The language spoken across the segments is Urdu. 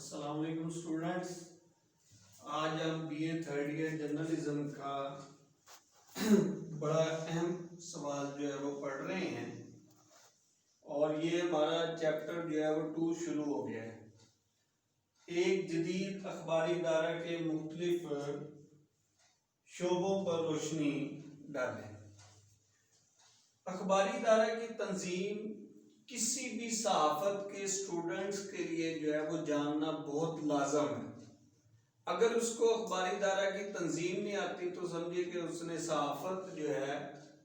السلام علیکم اسٹوڈنٹس، آج ہم B A third year journalism کا بڑا اہم سوال جو ہے وہ پڑھ رہے ہیں اور یہ ہمارا چیپٹر جو ہے وہ 2 شروع ہو گیا ہے۔ ایک جدید اخباری ادارہ کے مختلف شعبوں پر روشنی ڈالیں۔ اخباری ادارہ کی تنظیم کسی بھی صحافت کے اسٹوڈنٹس کے لیے جو ہے وہ جاننا بہت لازم ہے۔ اگر اس کو اخباری ادارہ کی تنظیم نہیں آتی تو سمجھے کہ اس نے صحافت جو ہے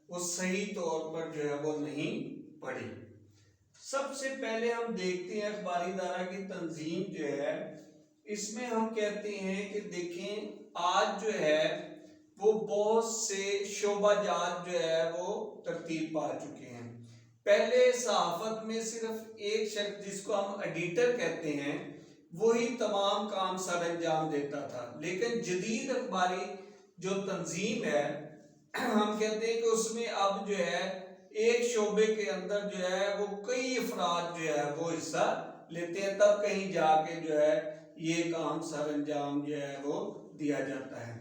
وہ صحیح طور پر جو ہے وہ نہیں پڑھی۔ سب سے پہلے ہم دیکھتے ہیں اخباری ادارہ کی تنظیم جو ہے، اس میں ہم کہتے ہیں کہ دیکھیں آج جو ہے وہ بہت سے شعبہ جات جو ہے وہ ترتیب پا چکے ہیں۔ پہلے صحافت میں صرف ایک شخص جس کو ہم ایڈیٹر کہتے ہیں وہی تمام کام سر انجام دیتا تھا، لیکن جدید اخباری جو تنظیم ہے ہم کہتے ہیں کہ اس میں اب جو ہے ایک شعبے کے اندر جو ہے وہ کئی افراد جو ہے وہ حصہ لیتے ہیں، تب کہیں جا کے جو ہے یہ کام سر انجام جو ہے وہ دیا جاتا ہے۔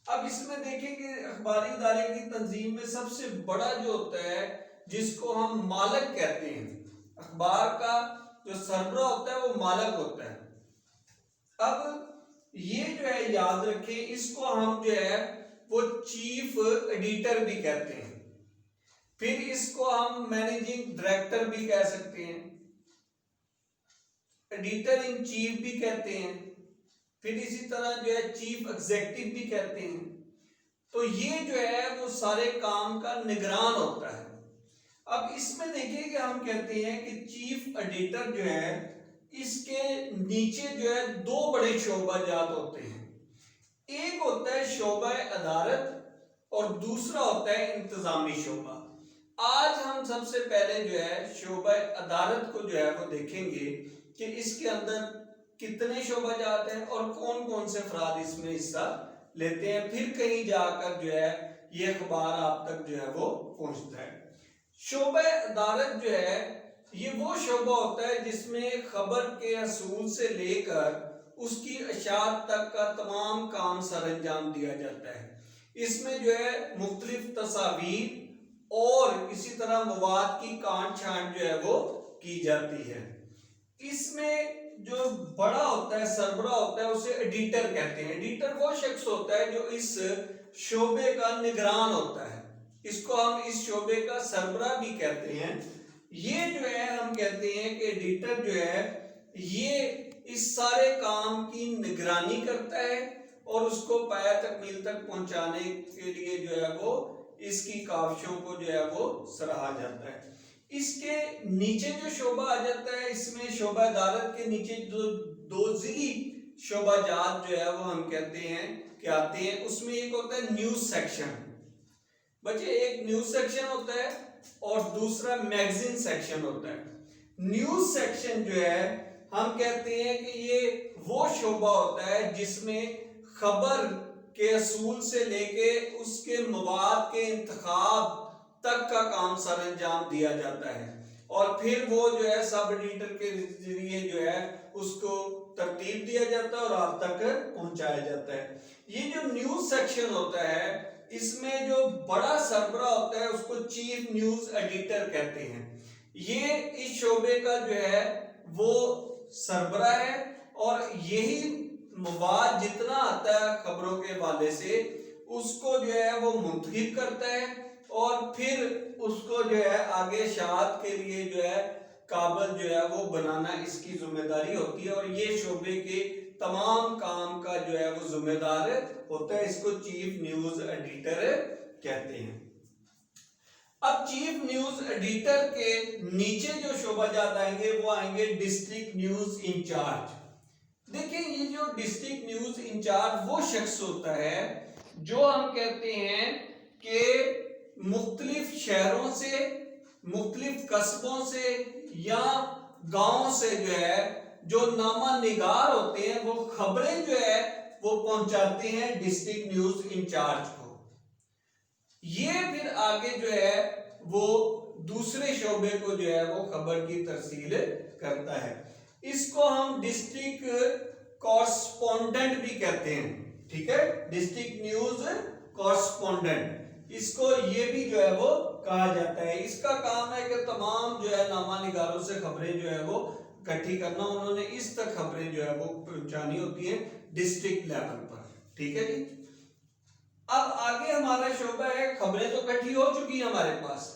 اب اس میں دیکھیں کہ اخباری ادارے کی تنظیم میں سب سے بڑا جو ہوتا ہے جس کو ہم مالک کہتے ہیں، اخبار کا جو سربراہ ہوتا ہے وہ مالک ہوتا ہے۔ اب یہ جو ہے یاد رکھیں، اس کو ہم جو ہے وہ چیف ایڈیٹر بھی کہتے ہیں، پھر اس کو ہم مینیجنگ ڈائریکٹر بھی کہہ سکتے ہیں، ایڈیٹر ان چیف بھی کہتے ہیں، پھر اسی طرح جو ہے چیف ایگزیکٹو بھی کہتے ہیں۔ تو یہ جو ہے وہ سارے کام کا نگران ہوتا ہے۔ اب اس میں دیکھیں کہ ہم کہتے ہیں کہ چیف ایڈیٹر جو ہے اس کے نیچے جو ہے 2 بڑے شعبہ جات ہوتے ہیں۔ ایک ہوتا ہے شعبہ عدالت اور دوسرا ہوتا ہے انتظامی شعبہ۔ آج ہم سب سے پہلے جو ہے شعبہ عدالت کو جو ہے وہ دیکھیں گے کہ اس کے اندر کتنے شعبہ جات ہیں اور کون کون سے افراد اس میں حصہ لیتے ہیں، پھر کہیں جا کر جو ہے یہ اخبار آپ تک جو ہے وہ پہنچتا ہے۔ شعبہ عدالت جو ہے یہ وہ شعبہ ہوتا ہے جس میں خبر کے حصول سے لے کر اس کی اشاعت تک کا تمام کام سر انجام دیا جاتا ہے۔ اس میں جو ہے مختلف تصاویر اور اسی طرح مواد کی کانٹ چھانٹ جو ہے وہ کی جاتی ہے۔ اس میں جو بڑا ہوتا ہے سربراہ ہوتا ہے اسے ایڈیٹر کہتے ہیں۔ ایڈیٹر وہ شخص ہوتا ہے جو اس شعبے کا نگران ہوتا ہے، اس کو ہم اس شعبے کا سربراہ بھی کہتے ہیں۔ یہ جو ہے ہم کہتے ہیں کہ ایڈیٹر جو ہے یہ اس سارے کام کی نگرانی کرتا ہے اور اس کو پایہ تکمیل تک پہنچانے کے لیے جو ہے وہ اس کی کاوشوں کو جو ہے وہ سراہا جاتا ہے۔ اس کے نیچے جو شعبہ آ جاتا ہے، اس میں شعبہ عدالت کے نیچے جو 2 ذیلی شعبہ جات جو ہے وہ ہم کہتے ہیں کہ آتے ہیں۔ اس میں ایک ہوتا ہے نیوز سیکشن، بچے ایک نیوز سیکشن ہوتا ہے اور دوسرا میگزین سیکشن ہوتا ہے۔ نیوز سیکشن جو ہے ہم کہتے ہیں کہ یہ وہ شعبہ ہوتا ہے جس میں خبر کے حصول سے لے کے اس کے مواد کے انتخاب تک کا کام سر انجام دیا جاتا ہے، اور پھر وہ جو ہے سب ایڈیٹر کے ذریعے جو ہے اس کو ترتیب دیا جاتا ہے اور آپ تک پہنچایا جاتا ہے۔ یہ جو نیوز سیکشن ہوتا ہے اس میں جو بڑا سربراہ ہوتا ہے اس کو چیف نیوز ایڈیٹر کہتے ہیں۔ یہ اس شعبے کا جو ہے وہ سربراہ ہے اور یہی مواد جتنا آتا ہے خبروں کے حوالے سے اس کو جو ہے وہ منتخب کرتا ہے اور پھر اس کو جو ہے آگے اشاعت کے لیے جو ہے قابل جو ہے وہ بنانا اس کی ذمہ داری ہوتی ہے، اور یہ شعبے کے تمام کام کا جو ہے وہ ذمہ دار ہوتا ہے۔ اس کو چیف نیوز ایڈیٹر کہتے ہیں۔ اب چیف نیوز ایڈیٹر کے نیچے جو شعبہ جات آئیں گے وہ آئیں گے ڈسٹرکٹ نیوز انچارج۔ دیکھیں یہ جو ڈسٹرکٹ نیوز انچارج وہ شخص ہوتا ہے جو ہم کہتے ہیں کہ مختلف شہروں سے، مختلف قصبوں سے یا گاؤں سے جو ہے جو نامہ نگار ہوتے ہیں وہ خبریں جو ہے وہ پہنچاتے ہیں ڈسٹرکٹ نیوز انچارج کو۔ یہ پھر آگے جو ہے وہ دوسرے شعبے کو جو ہے وہ خبر کی ترسیل کرتا ہے۔ اس کو ہم ڈسٹرکٹ کورسپونڈنٹ بھی کہتے ہیں، ٹھیک ہے، ڈسٹرکٹ نیوز کورسپونڈنٹ، اس کو یہ بھی جو ہے وہ کہا جاتا ہے۔ اس کا کام ہے کہ تمام جو ہے نامہ نگاروں سے خبریں جو ہے وہ اکٹھی کرنا، انہوں نے اس تک خبریں جو ہے وہ پہنچانی ہوتی ہیں ڈسٹرکٹ لیول پر، ٹھیک ہے جی۔ اب آگے ہمارا شعبہ ہے، خبریں تو اکٹھی ہو چکی ہیں ہمارے پاس،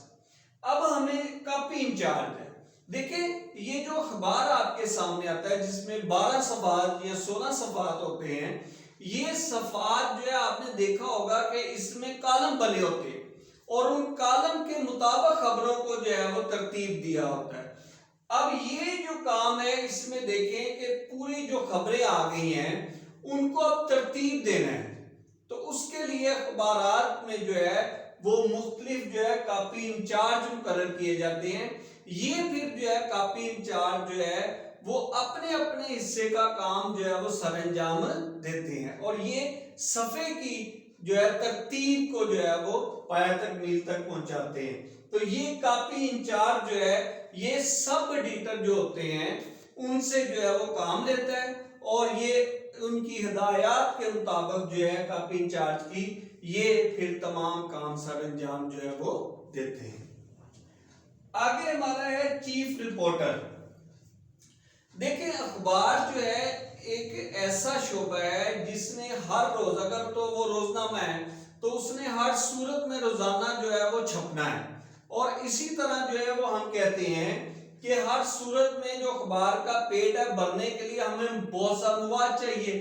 اب ہمیں کاپی انچارج ہے۔ دیکھیں یہ جو اخبار آپ کے سامنے آتا ہے جس میں 12 صفحات یا 16 صفحات ہوتے ہیں، یہ صفحات جو ہے آپ نے دیکھا ہوگا کہ اس میں کالم بنے ہوتے ہیں اور ان کالم کے مطابق خبروں کو جو ہے وہ ترتیب دیا ہوتا ہے۔ اب یہ جو کام ہے اس میں دیکھیں کہ پوری جو خبریں آ گئی ہیں ان کو اب ترتیب دینا ہے، تو اس کے لیے اخبارات میں جو ہے وہ مختلف جو ہے کاپی انچارج مقرر کیے جاتے ہیں۔ یہ پھر جو ہے کاپی انچارج جو ہے وہ اپنے اپنے حصے کا کام جو ہے وہ سر انجام دیتے ہیں، اور یہ صفحے کی جو ہے ترتیب کو جو ہے وہ پایہ تکمیل تک پہنچاتے ہیں۔ تو یہ کاپی انچارج جو ہے یہ سب ایڈیٹر جو ہوتے ہیں ان سے جو ہے وہ کام لیتا ہے، اور یہ ان کی ہدایات کے مطابق جو ہے کاپی انچارج کی یہ پھر تمام کام سر انجام جو ہے وہ دیتے ہیں۔ آگے ہمارا ہے چیف رپورٹر۔ دیکھیں اخبار جو ہے ایک ایسا شعبہ ہے جس نے ہر روز، اگر تو وہ روزنامہ ہے تو اس نے ہر صورت میں روزانہ جو ہے وہ چھپنا ہے، اور اسی طرح جو ہے وہ ہم کہتے ہیں کہ ہر صورت میں جو اخبار کا پیٹ ہے بھرنے کے لیے ہمیں بہت سا مواد چاہیے۔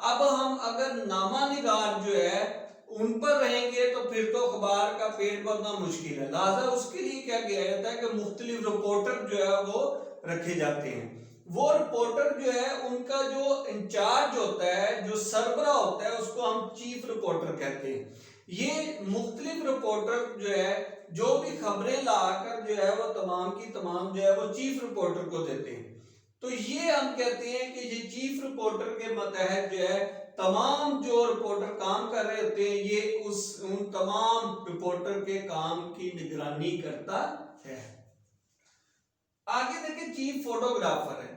اب ہم اگر نامہ نگار جو ہے ان پر رہیں گے تو پھر تو اخبار کا پیٹ بھرنا مشکل ہے، لہذا اس کے لیے کیا کیا جاتا ہے کہ مختلف رپورٹر جو ہے وہ رکھے جاتے ہیں۔ وہ رپورٹر جو ہے ان کا جو انچارج ہوتا ہے، جو سربراہ ہوتا ہے، اس کو ہم چیف رپورٹر کہتے ہیں۔ یہ مختلف رپورٹر جو ہے جو بھی خبریں لا کر جو ہے وہ تمام کی تمام جو ہے وہ چیف رپورٹر کو دیتے ہیں، تو یہ ہم کہتے ہیں کہ یہ چیف رپورٹر کے متحد جو ہے تمام جو رپورٹر کام کر رہے ہوتے ہیں یہ ان تمام رپورٹر کے کام کی نگرانی کرتا ہے۔ آگے دیکھیں چیف فوٹوگرافر ہے۔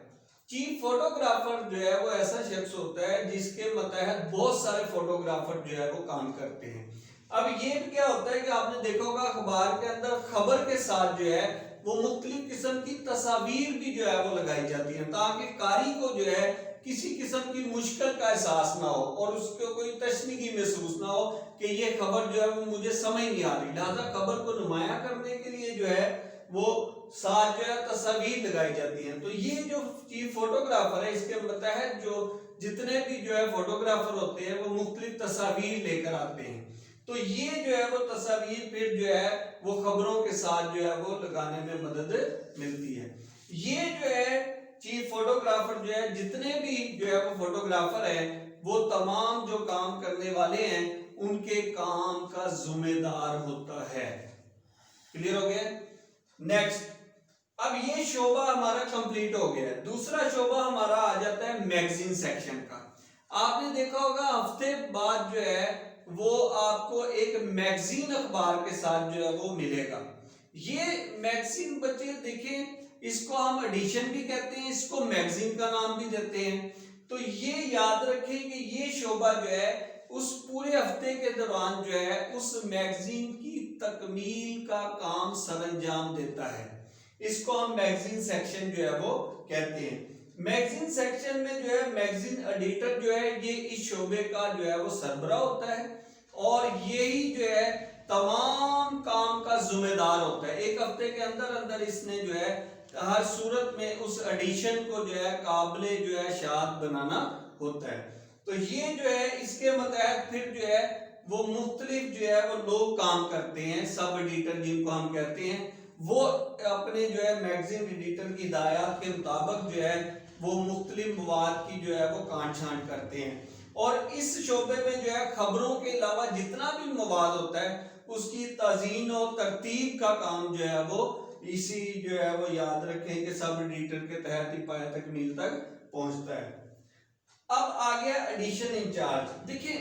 چیف فوٹوگرافر جو ہے وہ ایسا شخص ہوتا ہے جس کے متحد بہت سارے فوٹوگرافر جو ہے وہ کام کرتے ہیں۔ اب یہ کیا ہوتا ہے کہ آپ نے دیکھا ہوگا اخبار کے اندر خبر کے ساتھ جو ہے وہ مختلف قسم کی تصاویر بھی جو ہے وہ لگائی جاتی ہیں تاکہ قاری کو جو ہے کسی قسم کی مشکل کا احساس نہ ہو اور اس کو کوئی تشنیگی محسوس نہ ہو کہ یہ خبر جو ہے وہ مجھے سمجھ نہیں آ رہی، لہذا خبر کو نمایاں کرنے کے لیے جو ہے وہ ساتھ جو ہے تصاویر لگائی جاتی ہیں۔ تو یہ جو چیف فوٹوگرافر ہے اس کے متحد جو جتنے بھی جو ہے فوٹوگرافر ہوتے ہیں وہ مختلف تصاویر لے کر آتے ہیں، تو یہ جو ہے وہ تصاویر پھر جو ہے وہ خبروں کے ساتھ جو ہے وہ لگانے میں مدد ملتی ہے۔ یہ جو ہے چیف فوٹوگرافر جو ہے جتنے بھی جو ہے وہ فوٹوگرافر ہیں وہ تمام جو کام کرنے والے ہیں ان کے کام کا ذمہ دار ہوتا ہے۔ کلیئر ہو گیا؟ نیکسٹ، اب یہ شعبہ ہمارا کمپلیٹ ہو گیا ہے۔ دوسرا شعبہ ہمارا آ جاتا ہے میگزین سیکشن کا۔ آپ نے دیکھا ہوگا ہفتے بعد جو ہے وہ آپ کو ایک میگزین اخبار کے ساتھ جو ہے وہ ملے گا۔ یہ میگزین بچے دیکھیں اس کو ہم ایڈیشن بھی کہتے ہیں، اس کو میگزین کا نام بھی دیتے ہیں۔ تو یہ یاد رکھیں کہ یہ شعبہ جو ہے اس پورے ہفتے کے دوران جو ہے اس میگزین کی تکمیل کا کام سر انجام دیتا ہے، اس کو ہم میگزین سیکشن جو ہے وہ کہتے ہیں۔ میگزین سیکشن میں جو ہے میگزین ایڈیٹر جو ہے یہ اس شعبے کا جو ہے وہ سربراہ ہوتا ہے اور یہی جو ہے تمام کام کا ذمہ دار ہوتا ہے۔ ایک ہفتے کے اندر اندر اس نے جو ہے ہر صورت میں اس ایڈیشن کو جو ہے قابل جو ہے شاعت بنانا ہوتا ہے۔ تو یہ جو ہے اس کے متحد پھر جو ہے وہ مختلف جو ہے وہ لوگ کام کرتے ہیں، سب ایڈیٹر جن کو ہم کہتے ہیں، وہ اپنے جو ہے میگزین ایڈیٹر کی ہدایات کے مطابق جو ہے وہ مختلف مواد کی جو ہے وہ کانٹ چھانٹ کرتے ہیں، اور اس شعبے میں جو ہے خبروں کے علاوہ جتنا بھی مواد ہوتا ہے اس کی تزئین و ترتیب کا کام جو ہے وہ اسی جو ہے وہ یاد رکھیں کہ سب ایڈیٹر کے تحت ہی پایہ تکمیل تک پہنچتا ہے۔ اب آ گیا ایڈیشن انچارج۔ دیکھیں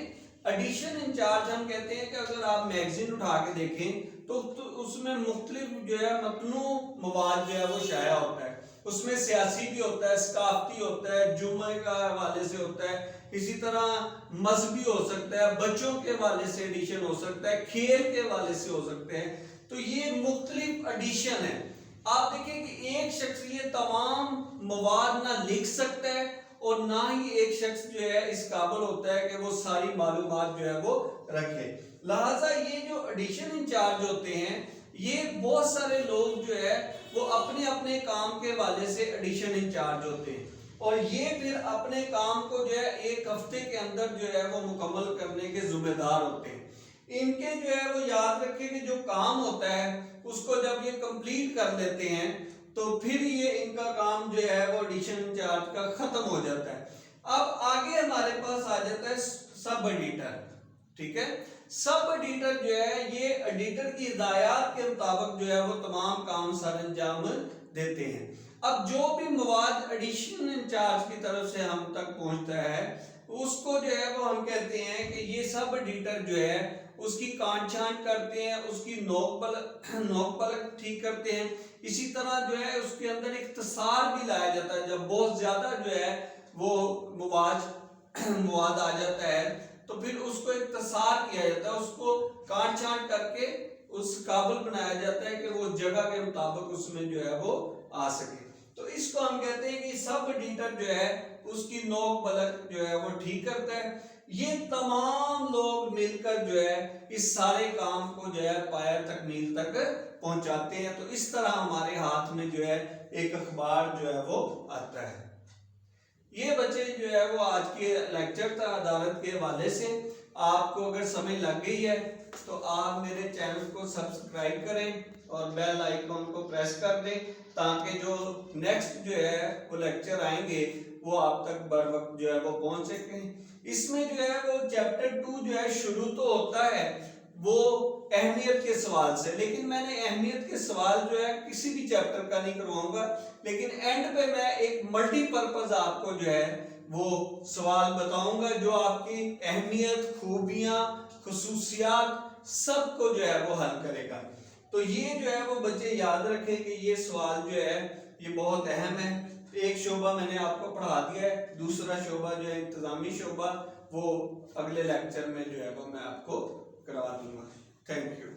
ایڈیشن انچارج ہم کہتے ہیں کہ اگر آپ میگزین اٹھا کے دیکھیں تو اس میں مختلف جو ہے متنوع مواد جو ہے وہ شائع ہوتا ہے، اس میں سیاسی بھی ہوتا ہے، ثقافتی ہوتا ہے، جمعہ کا حوالے سے ہوتا ہے، اسی طرح مذہبی ہو سکتا ہے، بچوں کے حوالے سے ایڈیشن ہو سکتا ہے، کھیل کے حوالے سے ہو سکتے ہیں. تو یہ مختلف ایڈیشن ہے. آپ دیکھیں کہ ایک شخص یہ تمام مواد نہ لکھ سکتا ہے اور نہ ہی ایک شخص جو ہے اس قابل ہوتا ہے کہ وہ ساری معلومات جو ہے وہ رکھے. لہٰذا یہ جو ایڈیشن انچارج ہوتے ہیں یہ بہت سارے لوگ جو ہے وہ اپنے اپنے کام کے حوالے سے ایڈیشن انچارج ہوتے ہیں اور یہ پھر اپنے کام کو جو ہے ایک ہفتے کے اندر جو ہے وہ مکمل کرنے کے ذمہ دار ہوتے ہیں. ان کے جو ہے وہ یاد رکھیں کہ جو کام ہوتا ہے اس کو جب یہ کمپلیٹ کر لیتے ہیں تو پھر یہ ان کا کام جو ہے وہ ایڈیشن انچارج کا ختم ہو جاتا ہے. اب آگے ہمارے پاس آ جاتا ہے سب ایڈیٹر. ٹھیک ہے، سب ایڈیٹر جو ہے یہ ایڈیٹر کی ہدایات کے مطابق جو ہے وہ تمام کام سر انجام دیتے ہیں. اب جو بھی مواد ایڈیشن انچارج کی طرف سے ہم تک پہنچتا ہے اس کو جو ہے وہ ہم کہتے ہیں کہ یہ سب ایڈیٹر جو ہے اس کی کانٹ چھانٹ کرتے ہیں، اس کی نوک پلک ٹھیک کرتے ہیں. اسی طرح جو ہے اس کے اندر اختصار بھی لایا جاتا ہے. جب بہت زیادہ جو ہے وہ مواد آ جاتا ہے تو پھر اس کو اختصار کیا جاتا ہے، اس کو کانٹ چھانٹ کر کے اس قابل بنایا جاتا ہے کہ وہ جگہ کے مطابق اس میں جو ہے وہ آ سکے. تو اس کو ہم کہتے ہیں کہ سب ایڈیٹر جو ہے اس کی نوک پلک جو ہے وہ ٹھیک کرتا ہے. یہ تمام لوگ مل کر جو ہے اس سارے کام کو جو ہے پایہ تکمیل تک پہنچاتے ہیں. تو اس طرح ہمارے ہاتھ میں جو ہے ایک اخبار جو ہے وہ آتا ہے. یہ بچے جو ہے وہ آج کے لیکچر تھا عدالت کے حوالے سے. آپ کو اگر سمجھ لگ گئی ہے تو آپ میرے چینل کو سبسکرائب کریں اور بیل آئیکن کو پریس کر دیں تاکہ جو نیکسٹ جو ہے وہ لیکچر آئیں گے وہ آپ تک بر وقت جو ہے وہ پہنچ سکیں. اس میں جو ہے وہ چیپٹر 2 جو ہے شروع تو ہوتا ہے وہ اہمیت کے سوال سے، لیکن میں نے اہمیت کے سوال جو ہے کسی بھی چیپٹر کا نہیں کرواؤں گا، لیکن اینڈ پہ میں ایک ملٹی پرپز آپ کو جو ہے وہ سوال بتاؤں گا جو آپ کی اہمیت، خوبیاں، خصوصیات سب کو جو ہے وہ حل کرے گا. تو یہ جو ہے وہ بچے یاد رکھیں کہ یہ سوال جو ہے یہ بہت اہم ہے. ایک شعبہ میں نے آپ کو پڑھا دیا ہے، دوسرا شعبہ جو ہے انتظامی شعبہ وہ اگلے لیکچر میں جو ہے وہ میں آپ کو کروا دوں گا. Thank you.